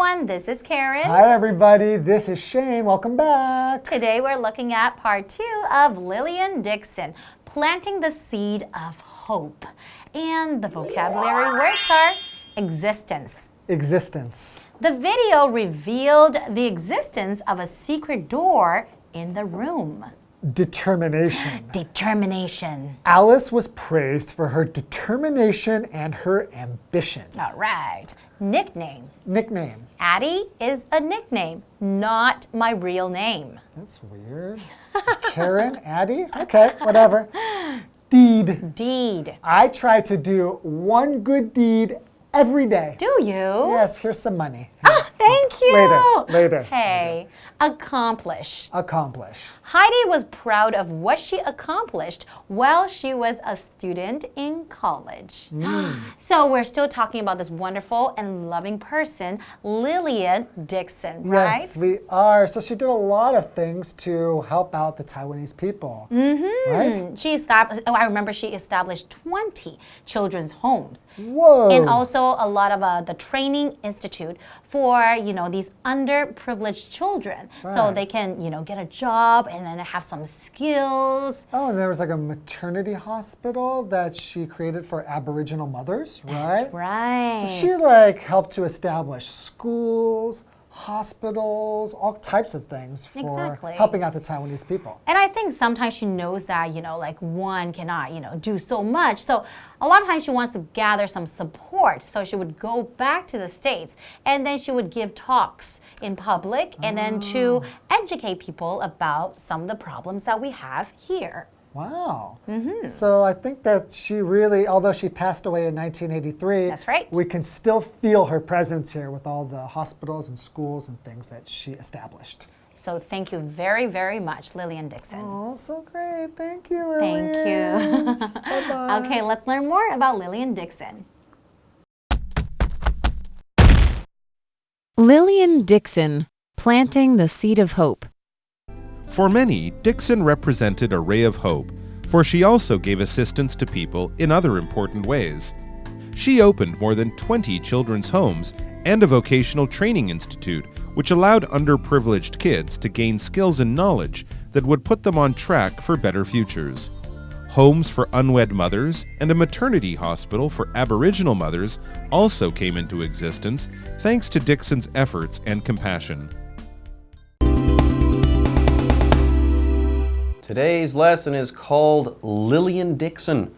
everyone, this is Karen. Hi everybody, this is Shane. Welcome back. Today we're looking at part 2 of Lillian Dixon, Planting the Seed of Hope. And the vocabulary words are existence. Existence. The video revealed the existence of a secret door in the room. Determination. Determination. Alice was praised for her determination and her ambition. All right. Nickname. Nickname. Addie is a nickname, not my real name. That's weird. Karen, Addie? Okay, whatever. Deed. Deed. I try to do one good deed every day. Do you? Yes, here's some money. Ah, thank you. Later. Hey, accomplish. Accomplish. Heidi was proud of what she accomplished while she was a student in college. So we're still talking about this wonderful and loving person, Lillian Dixon, right? Yes, we are. So she did a lot of things to help out the Taiwanese people. Right? She established, I remember she established 20 children's homes. Whoa. And also a lot of the training institute for, these underprivileged children. So Right. they can, get a job and then have some skills. Oh, and there was like a maternity hospital that she created for Aboriginal mothers, right? That's right. So she helped to establish schools, hospitals, all types of things for Exactly. helping out the Taiwanese people. And I think sometimes she knows that, one cannot, do so much. So a lot of times she wants to gather some support. So she would go back to the States and then she would give talks in public and then to educate people about some of the problems that we have here. Wow. So I think that she really, although she passed away in 1983, That's right. we can still feel her presence here with all the hospitals and schools and things that she established. So thank you very, very much, Lillian Dixon. Oh, so great. Thank you, Lillian. Thank you. Bye-bye. Okay, let's learn more about Lillian Dixon. Lillian Dixon, Planting the Seed of Hope. For many, Dixon represented a ray of hope, for she also gave assistance to people in other important ways. She opened more than 20 children's homes and a vocational training institute, which allowed underprivileged kids to gain skills and knowledge that would put them on track for better futures. Homes for unwed mothers and a maternity hospital for Aboriginal mothers also came into existence thanks to Dixon's efforts and compassion. Today's lesson is called Lillian Dixon,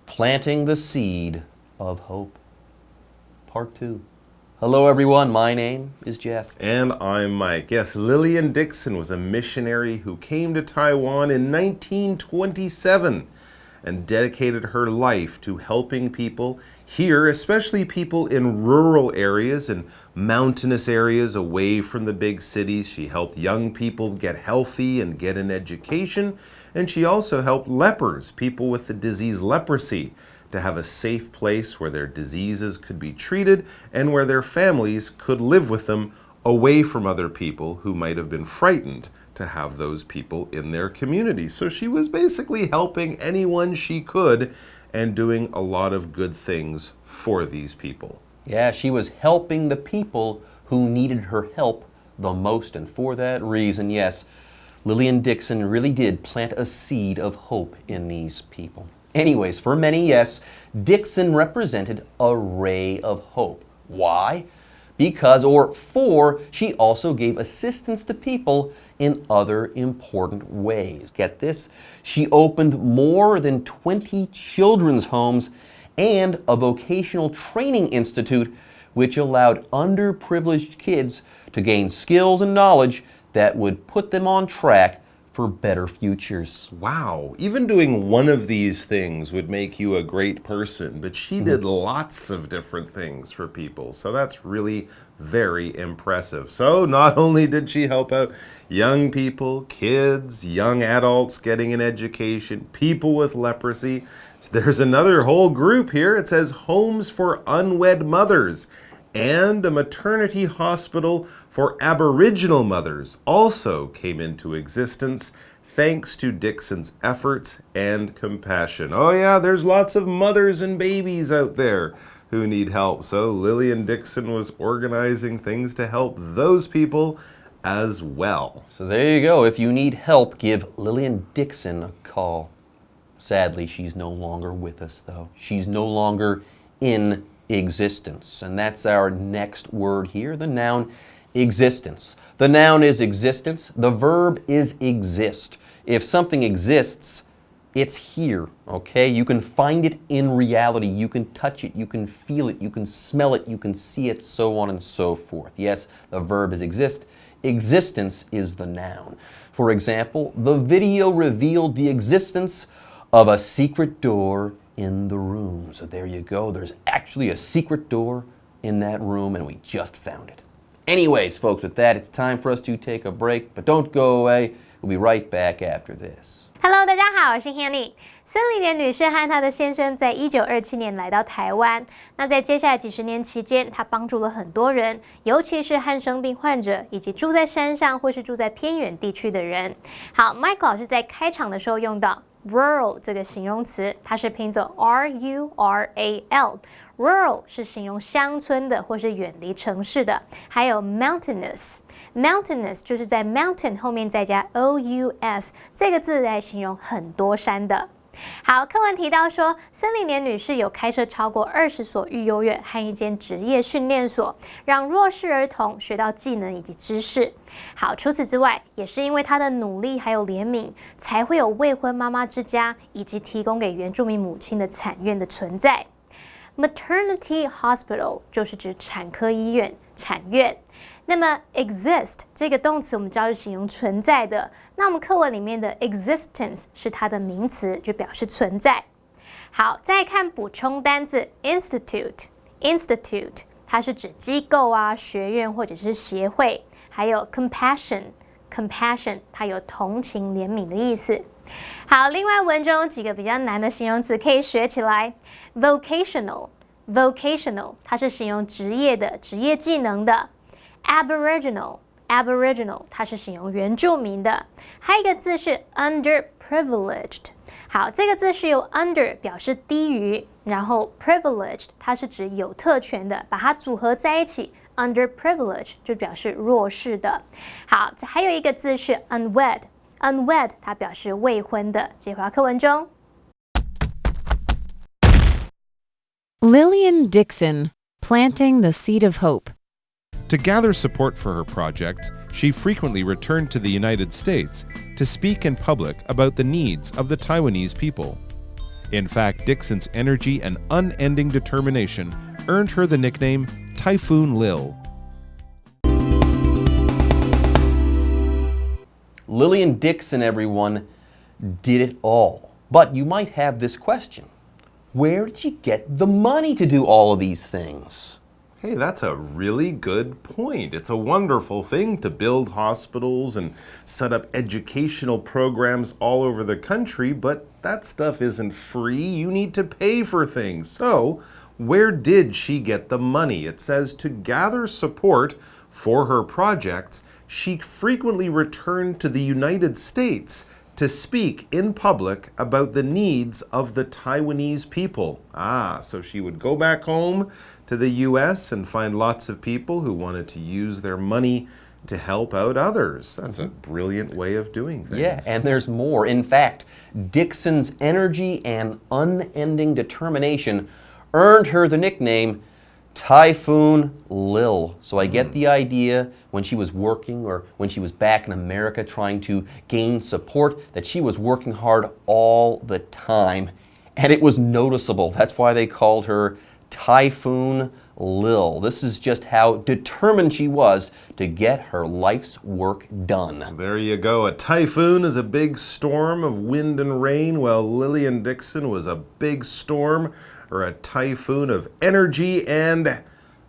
Planting the Seed of Hope. Part 2. Hello everyone, my name is Jeff. And I'm Mike. Yes, Lillian Dixon was a missionary who came to Taiwan in 1927 and dedicated her life to helping people here, especially people in rural areas and mountainous areas away from the big cities. She helped young people get healthy and get an education, and she also helped lepers, people with the disease leprosy, to have a safe place where their diseases could be treated and where their families could live with them away from other people who might have been frightened to have those people in their community. So she was basically helping anyone she could and doing a lot of good things for these people. Yeah, she was helping the people who needed her help the most, and for that reason, yes, Lillian Dixon really did plant a seed of hope in these people. Anyways, for many, yes, Dixon represented a ray of hope. Why? For she also gave assistance to people in other important ways. Get this, she opened more than 20 children's homes and a vocational training institute which allowed underprivileged kids to gain skills and knowledge that would put them on track for better futures. Wow, even doing one of these things would make you a great person, but she did lots of different things for people, so that's really very impressive. So not only did she help out young people, kids, young adults getting an education, people with leprosy, there's another whole group here. It says homes for unwed mothers and a maternity hospital for Aboriginal mothers also came into existence thanks to Dixon's efforts and compassion. Oh yeah, there's lots of mothers and babies out there who need help. So Lillian Dixon was organizing things to help those people as well. So there you go. If you need help, give Lillian Dixon a call. Sadly, she's no longer with us, though. She's no longer in existence. And that's our next word here, the noun existence. The noun is existence. The verb is exist. If something exists, it's here, okay? You can find it in reality. You can touch it. You can feel it. You can smell it. You can see it, so on and so forth. Yes, the verb is exist. Existence is the noun. For example, the video revealed the existence of a secret door in the room. So there you go. There's actually a secret door in that room, and we just found it. Anyways, folks, with that, it's time for us to take a break. But don't go away. We'll be right back after this. Hello， 大家好，我是 Hanny。孙理莲女士和她的先生在1927年来到台湾。那在接下来几十年期间，她帮助了很多人，尤其是和生病患者以及住在山上或是住在偏远地区的人。好 ，Mike 老师在开场的时候用到 rural 这个形容词，它是拼作 rural。Rural 是形容乡村的或是远离城市的，还有 mountainous。Mountainous 就是在 mountain 后面再加 ous 这个字来形容很多山的。好，课文提到说，孙理莲女士有开设超过20所育幼院和一间职业训练所，让弱势儿童学到技能以及知识。好，除此之外，也是因为她的努力还有怜悯，才会有未婚妈妈之家以及提供给原住民母亲的产院的存在。Maternity hospital 就是指产科医院、产院。那么 exist 这个动词我们知道是形容存在的，那我们课文里面的 existence 是它的名词，就表示存在。好，再看补充单字 institute， 它是指机构啊、学院或者是协会，还有 compassion， 它有同情、怜悯的意思。好，另外文中有几个比较难的形容词可以学起来 ，vocational， 它是形容职业的、职业技能的。Aboriginal， 它是形容原住民的。还有一个字是 underprivileged。好，这个字是由 under 表示低于，然后 privileged 它是指有特权的，把它组合在一起 ，underprivileged 就表示弱势的。好，还有一个字是 unwed，它表示未婚的。接回到课文中。Lillian Dixon, planting the seed of hope. To gather support for her projects, she frequently returned to the United States to speak in public about the needs of the Taiwanese people. In fact, Dixon's energy and unending determination earned her the nickname Typhoon Lil. Lillian Dixon, everyone, did it all. But you might have this question. Where did she get the money to do all of these things? Hey, that's a really good point. It's a wonderful thing to build hospitals and set up educational programs all over the country, but that stuff isn't free. You need to pay for things. So, where did she get the money? It says to gather support for her projects, she frequently returned to the United States to speak in public about the needs of the Taiwanese people. So she would go back home to the US and find lots of people who wanted to use their money to help out others. That's a brilliant way of doing things. Yeah, and there's more. In fact, Dixon's energy and unending determination earned her the nickname Typhoon Lil. So I get the idea when she was working or when she was back in America trying to gain support that she was working hard all the time. And it was noticeable. That's why they called her Typhoon Lil. This is just how determined she was to get her life's work done. There you go. A typhoon is a big storm of wind and rain, while Lillian Dixon was a big storm or a typhoon of energy and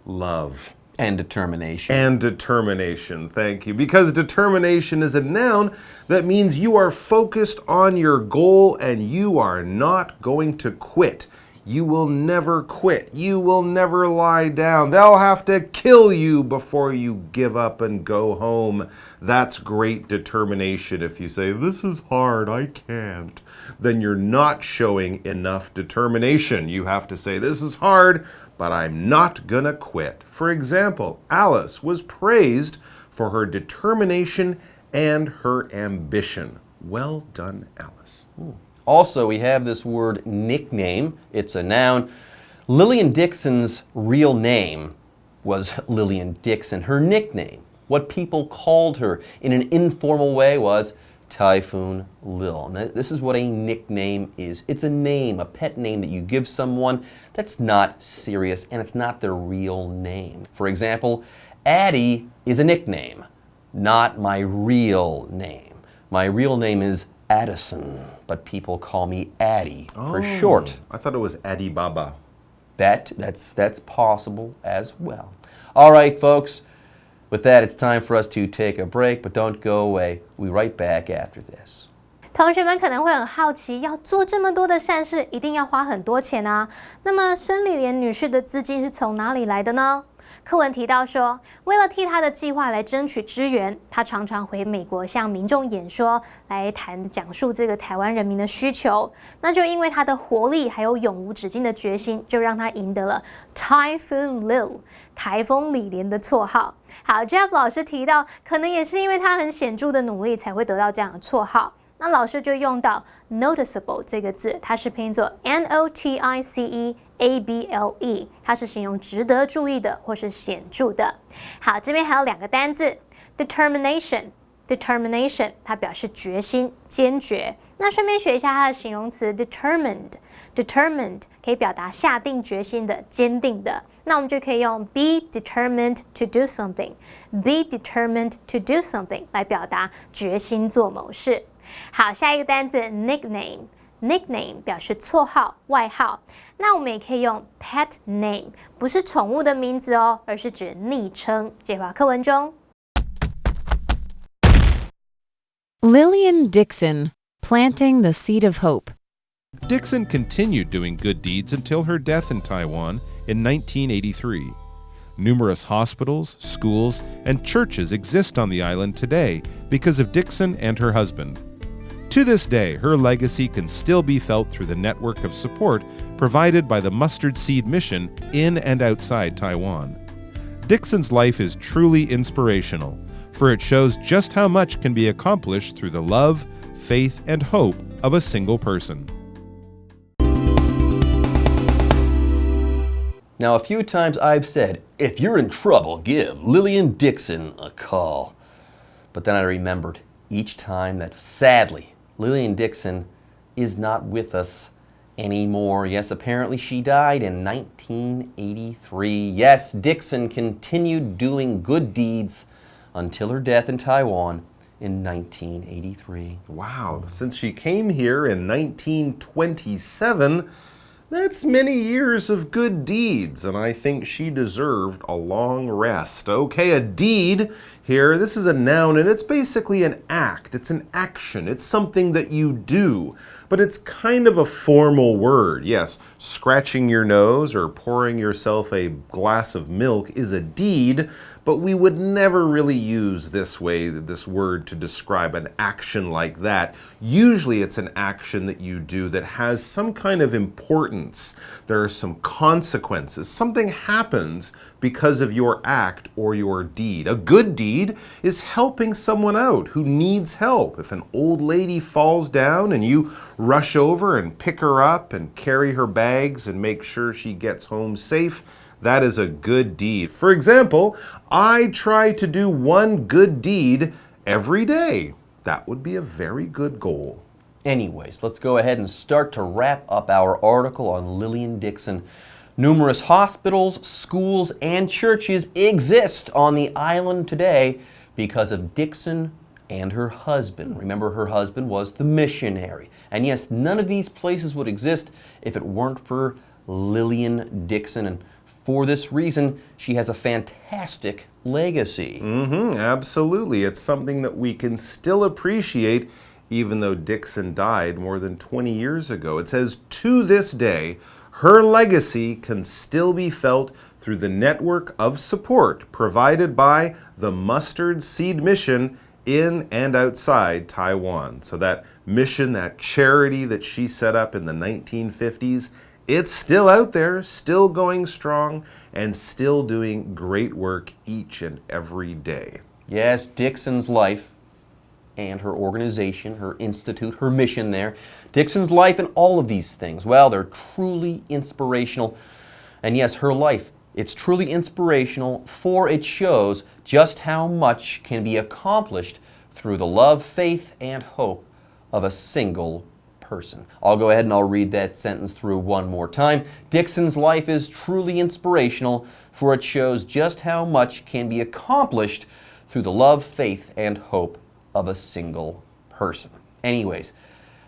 love. And determination. And determination, thank you. Because determination is a noun that means you are focused on your goal and you are not going to quit. You will never quit. You will never lie down. They'll have to kill you before you give up and go home. That's great determination. If you say, this is hard, I can't, then you're not showing enough determination. You have to say, this is hard, but I'm not gonna quit. For example, Alice was praised for her determination and her ambition. Well done, Alice. Also, we have this word nickname. It's a noun. Lillian Dixon's real name was Lillian Dixon. Her nickname, what people called her in an informal way, was Typhoon Lil. Now, this is what a nickname is. It's a name, a pet name that you give someone that's not serious and it's not their real name. For example, Addie is a nickname, not my real name. My real name is Addison, but people call me Addie for short. I thought it was Addie Baba. That's possible as well. All right, folks. With that, it's time for us to take a break, but don't go away. We'll be right back after this. 同学们可能会很好奇，要做这么多的善事，一定要花很多钱啊。那么孙理莲女士的资金是从哪里来的呢？课文提到说，为了替她的计划来争取支援，她常常回美国向民众演说，来讲述这个台湾人民的需求。那就因为她的活力还有永无止境的决心，就让她赢得了 Typhoon Lil 台风李莲的绰号。好 ，Jeff 老师提到，可能也是因为她很显著的努力，才会得到这样的绰号。那老师就用到 noticeable 这个字，它是拼作 N-O-T-I-C-E-A-B-L-E， 它是形容值得注意的或是显著的。好，这边还有两个单字 determination， 它表示决心、坚决。那顺便学一下它的形容词 determined 可以表达下定决心的、坚定的。那我们就可以用 be determined to do something，be determined to do something 来表达决心做某事。好，下一个单字 nickname 表示绰号、外号。那我们也可以用 pet name， 不是宠物的名字哦，而是指昵称。介绍课文中 Lillian Dixon, planting the seed of hope. Dixon continued doing good deeds until her death in Taiwan in 1983. Numerous hospitals, schools, and churches exist on the island today because of Dixon and her husband. To this day, her legacy can still be felt through the network of support provided by the Mustard Seed Mission in and outside Taiwan. Dixon's life is truly inspirational, for it shows just how much can be accomplished through the love, faith, and hope of a single person. Now, a few times I've said, if you're in trouble, give Lillian Dixon a call. But then I remembered each time that, sadly, Lillian Dixon is not with us anymore. Yes, apparently she died in 1983. Yes, Dixon continued doing good deeds until her death in Taiwan in 1983. Wow, since she came here in 1927, that's many years of good deeds, and I think she deserved a long rest. Okay, a deed here, this is a noun, and it's basically an act. It's an action. It's something that you do, but it's kind of a formal word. Yes, scratching your nose or pouring yourself a glass of milk is a deed, but we would never really use this word to describe an action like that. Usually it's an action that you do that has some kind of importance. There are some consequences. Something happens because of your act or your deed. A good deed is helping someone out who needs help. If an old lady falls down and you rush over and pick her up and carry her bags and make sure she gets home safe, that is a good deed. For example, I try to do one good deed every day. That would be a very good goal. Anyways, let's go ahead and start to wrap up our article on Lillian Dixon. Numerous hospitals, schools, and churches exist on the island today because of Dixon and her husband. Remember, her husband was the missionary. And yes, none of these places would exist if it weren't for Lillian Dixon. And for this reason, she has a fantastic legacy. Absolutely. It's something that we can still appreciate even though Dixon died more than 20 years ago. It says, to this day, her legacy can still be felt through the network of support provided by the Mustard Seed Mission in and outside Taiwan. So that mission, that charity that she set up in the 1950s, it's still out there, still going strong, and still doing great work each and every day. Yes, Dixon's life and her organization, her institute, her mission there. Dixon's life and all of these things, well, they're truly inspirational. And yes, her life, it's truly inspirational, for it shows just how much can be accomplished through the love, faith, and hope of a single person. I'll go ahead and I'll read that sentence through one more time. Dixon's life is truly inspirational, for it shows just how much can be accomplished through the love, faith, and hope of a single person. Anyways,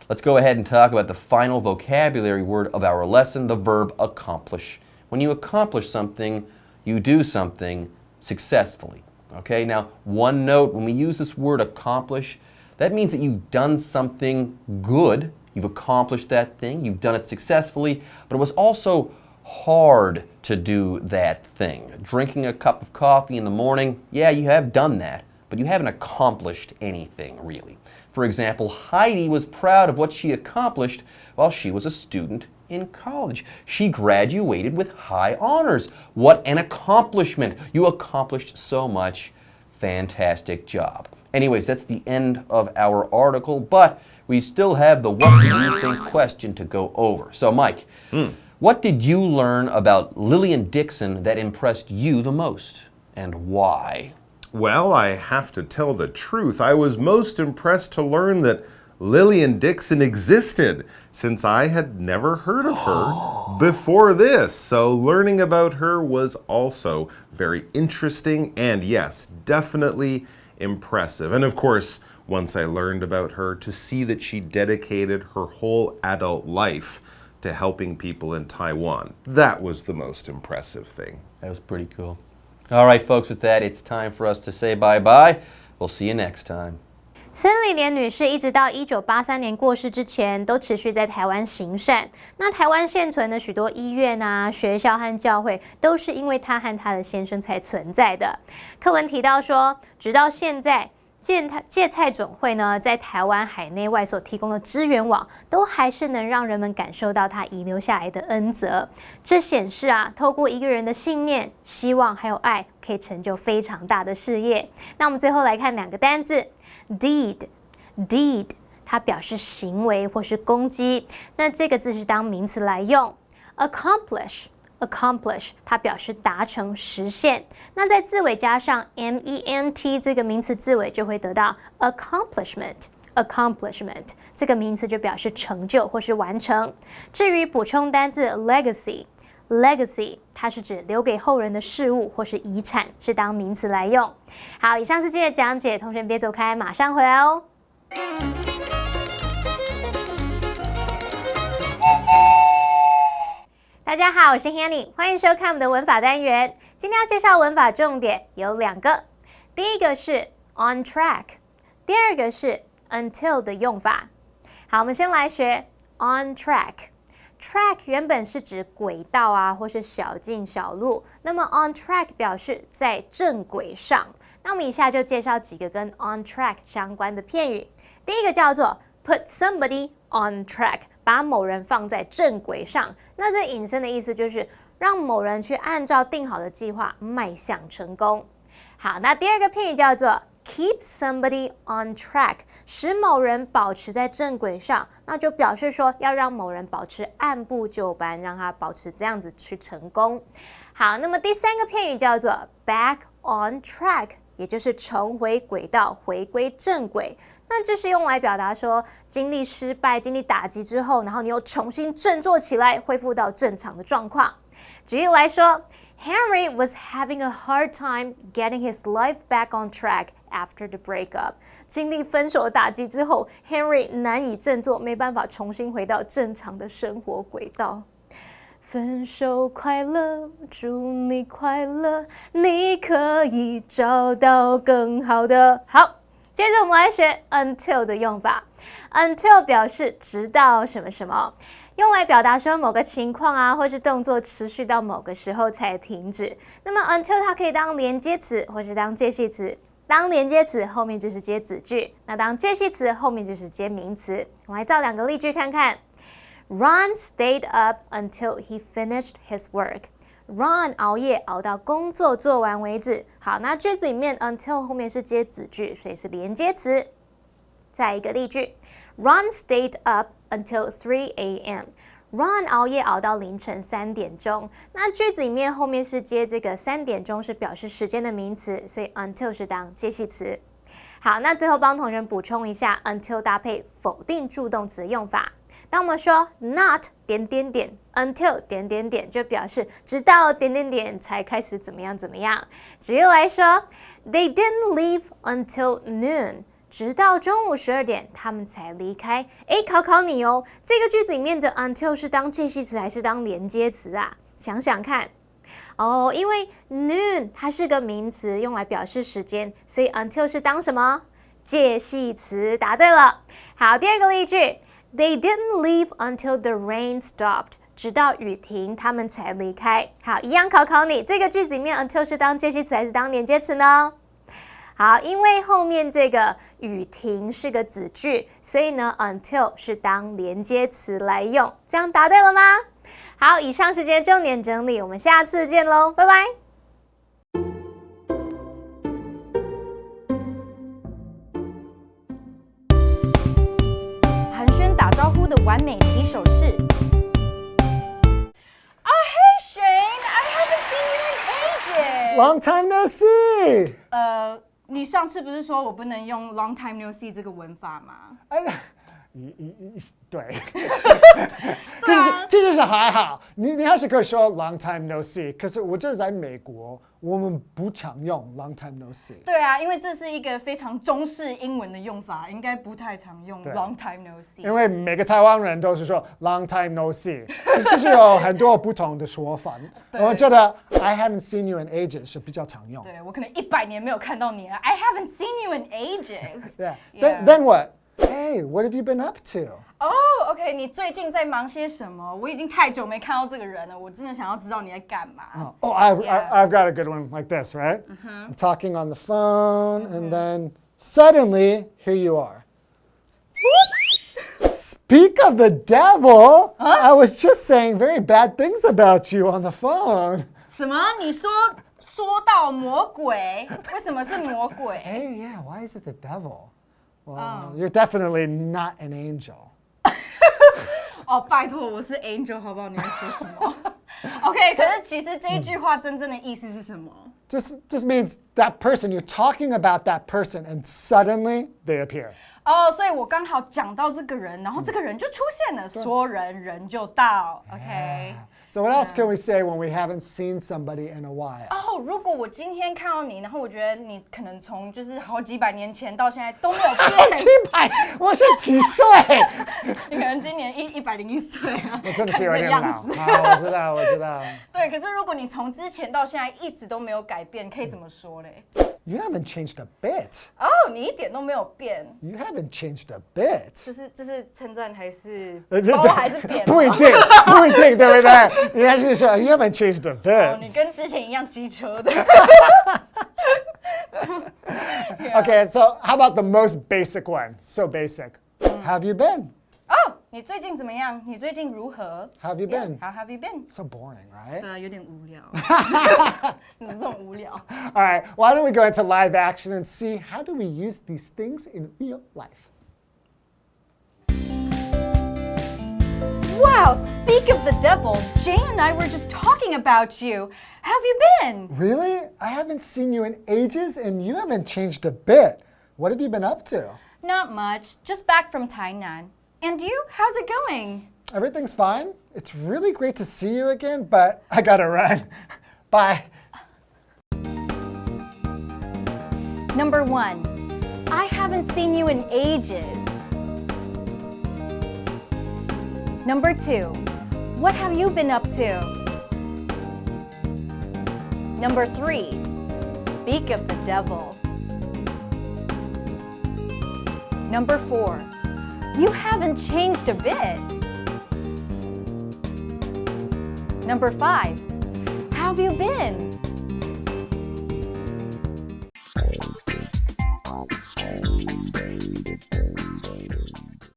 let's go ahead and talk about the final vocabulary word of our lesson, the verb accomplish. When you accomplish something, you do something successfully. Okay, now one note, when we use this word accomplish, that means that you've done something good, you've accomplished that thing, you've done it successfully, but it was also hard to do that thing. Drinking a cup of coffee in the morning, yeah, you have done that, but you haven't accomplished anything really. For example, Heidi was proud of what she accomplished while she was a student in college. She graduated with high honors. What an accomplishment! You accomplished so much. Fantastic job. Anyways, that's the end of our article, but we still have the what do you think question to go over. So Mike, what did you learn about Lillian Dixon that impressed you the most, and why? Well, I have to tell the truth. I was most impressed to learn that Lillian Dixon existed, since I had never heard of her before this. So learning about her was also very interesting and, yes, definitely impressive. And of course, once I learned about her, to see that she dedicated her whole adult life to helping people in Taiwan, that was the most impressive thing. That was pretty cool. All right, folks, with that, it's time for us to say bye-bye. We'll see you next time. 孙理莲女士一直到1983年过世之前，都持续在台湾行善。那台湾现存的许多医院啊、学校和教会，都是因为她和她的先生才存在的。课文提到说，直到现在，芥菜种会呢，在台湾海内外所提供的支援网，都还是能让人们感受到她遗留下来的恩泽。这显示啊，透过一个人的信念、希望还有爱，可以成就非常大的事业。那我们最后来看两个单字。Deed， 它表示行为或是攻击，那这个字是当名词来用。Accomplish， 它表示达成、实现。那在字尾加上 ment 这个名词字尾，就会得到 accomplishment， 这个名词就表示成就或是完成。至于补充单字 legacy， 它是指留给后人的事物或是遗产，是当名词来用。好，以上是今天的讲解，同学别走开，马上回来哦。大家好，我是 Hanny， 欢迎收看我们的文法单元。今天要介绍文法重点有两个，第一个是 on track， 第二个是 until 的用法。好，我们先来学 on track。Track 原本是指轨道啊，或是小径小路。那么 on track 表示在正轨上。那我们以下就介绍几个跟 on track 相关的片语。第一个叫做 put somebody on track， 把某人放在正轨上。那这引申的意思就是让某人去按照定好的计划迈向成功。好，那第二个片语叫做Keep somebody on track， 使某人保持在正轨上，那就表示说要让某人保持按部就班，让他保持这样子去成功。好，那么第三个片语叫做 back on track， 也就是重回轨道，回归正轨。那这是用来表达说经历失败、经历打击之后，然后你又重新振作起来，恢复到正常的状况。举例来说，Henry was having a hard time getting his life back on track after the breakup. 经历分手的打击之后 ，Henry 难以振作，没办法重新回到正常的生活轨道。分手快乐，祝你快乐，你可以找到更好的。好，接着我们来学 until 的用法。until 表示直到什么什么。用来表达说某个情况啊，或是动作持续到某个时候才停止。那么 until 它可以当连接词，或是当介系词。当连接词后面就是接子句，那当介系词后面就是接名词。我们来造2个例句看看。Ron stayed up until he finished his work. Ron 熬夜熬到工作做完为止。好，那句子里面 until 后面是接子句，所以是连接词。再一个例句 ，Ron stayed up until 3 a.m.Ron 熬夜熬到凌晨3点钟。那句子里面后面是接这个3点钟，是表示时间的名词，所以 until 是当介系词。好，那最后帮同学补充一下 until 搭配否定助动词的用法。当我们说 not 点点点 until 点点点，就表示直到点点点才开始怎么样怎么样。举例来说 ，They didn't leave until noon。直到中午12点，他们才离开。考考你哦，这个句子里面的 until 是当介系词还是当连接词啊？想想看。哦，因为 noon 它是个名词，用来表示时间，所以 until 是当什么？介系词。答对了。好，第2个例句 ，They didn't leave until the rain stopped。直到雨停，他们才离开。好，一样考考你，这个句子里面 until 是当介系词还是当连接词呢？好，因为后面这个雨停是个子句，所以呢 until 是当连接词来用，这样答对了吗？好，以上时间重点整理，我们下次见喽，拜拜。寒暄打招呼的完美起手式。Hey Shane, I haven't seen you in ages. Long time no see. 你上次不是说我不能用 long time no see 这个文法吗？对，可是这就是还好，你还是可以说 long time no see。可是我这在美国，我们不常用 long time no see。对啊，因为这是一个非常中式英文的用法，应该不太常用 long time no see。因为每个台湾人都是说 long time no see， 就是有很多不同的说法。我觉得 I haven't seen you in ages 是比较常用。对，我可能100年没有看到你了。I haven't seen you in ages. Yeah. Then what? Hey, what have you been up to? Oh, OK， 你最近在忙些什么？我已经太久没看到这个人了，我真的想要知道你在干嘛。I've got a good one like this, right? I'm talking on the phone, and then suddenly, here you are. Speak of the devil! I was just saying very bad things about you on the phone. 什么？你说到魔鬼？为什么是魔鬼？ Hey, yeah, why is it the devil? Well, you're definitely not an angel. 哦，拜托，我是 angel， 好不好？你在说什么？OK， 可是其实这一句话真正的意思是什么？Just means that person, you're talking about that person, and suddenly they appear. 哦，所以我刚好讲到这个人，然后这个人就出现了，说人就到。OK。So what else can we say when we haven't seen somebody in a while? 哦，如果我今天看到你，然后我觉得你可能从就是好几百年前到现在都没有变。几百？我是几岁？你可能今年101岁啊。我真的是有点老。我知道。对，可是如果你从之前到现在一直都没有改变，可以怎么说嘞？ You haven't changed a bit. 哦，你一点都没有变。You haven't changed a bit. 这是称赞还是包还是扁？不一定，对不对？你还是说 You haven't changed a bit. 哦，你跟之前一样机车的。Okay, so how about the most basic one? So basic. How have you been? 哦，你最近怎么样？你最近如何 How have you been? How have you been? So boring, right? 对啊，有点无聊。怎么这么无聊 All right, why don't we go into live action and see how do we use these things in real life? Wow, speak of the devil, Jane and I were just talking about you. How have you been? Really? I haven't seen you in ages and you haven't changed a bit. What have you been up to? Not much, just back from Tainan. And you? How's it going? Everything's fine. It's really great to see you again, but I gotta run. Bye. Number 1, I haven't seen you in ages. Number 2, what have you been up to? Number 3, speak of the devil. Number 4, you haven't changed a bit. Number 5. How have you been?